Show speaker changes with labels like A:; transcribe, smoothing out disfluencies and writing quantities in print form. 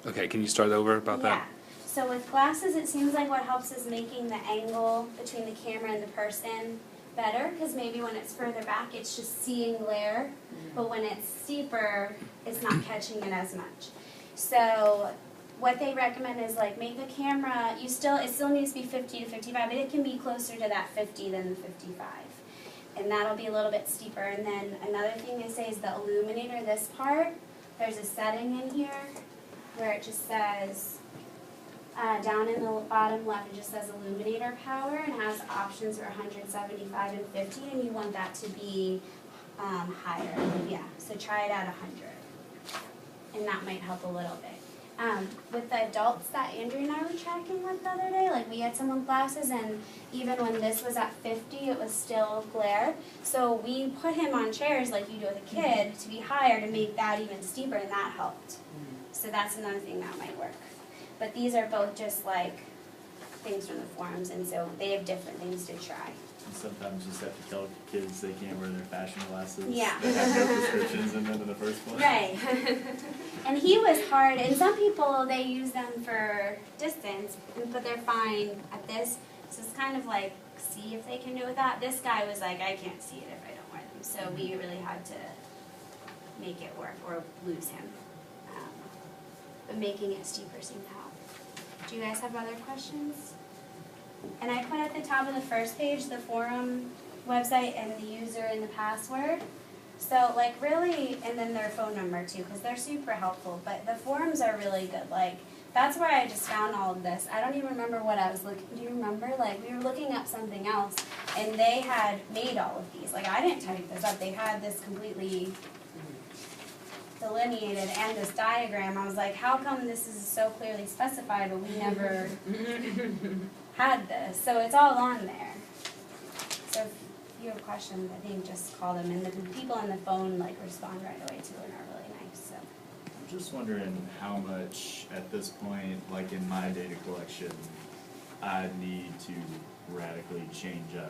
A: Okay, can you start over about
B: Yeah.
A: that?
B: So with glasses, it seems like what helps is making the angle between the camera and the person better, because maybe when it's further back, it's just seeing glare, but when it's steeper, it's not catching it as much. So what they recommend is like make the camera, it still needs to be 50 to 55, but it can be closer to that 50 than the 55. And that'll be a little bit steeper. And then another thing they say is the illuminator, this part, there's a setting in here where it just says, down in the bottom left, it just says illuminator power and has options for 175 and 50, and you want that to be higher. Yeah, so try it at 100, and that might help a little bit. With the adults that Andrew and I were tracking with the other day, like we had some with glasses, and even when this was at 50, it was still glare. So we put him on chairs like you do with a kid to be higher to make that even steeper, and that helped. So that's another thing that might work. But these are both just like things from the forums, and so they have different things to try.
C: And sometimes you just have to tell kids they can't wear their fashion glasses.
B: Yeah.
C: That have no prescriptions in them in the first place.
B: Right. And he was hard, and some people, they use them for distance, but they're fine at this. So it's kind of like, see if they can do it with that. This guy was like, I can't see it if I don't wear them. So we really had to make it work or lose him. But making it steeper seemed to help. Do you guys have other questions? And I put at the top of the first page the forum website and the user and the password. So like really, and then their phone number too, because they're super helpful. But the forums are really good. Like that's where I just found all of this. I don't even remember what I was looking. Do you remember? Like we were looking up something else, and they had made all of these. Like I didn't type this up. They had this completely delineated and this diagram. I was like, how come this is so clearly specified, but we never had this? So it's all on there. So if you have questions, I think just call them, and the people on the phone like respond right away too, and are really nice. So
C: I'm just wondering how much at this point, like in my data collection, I need to radically change up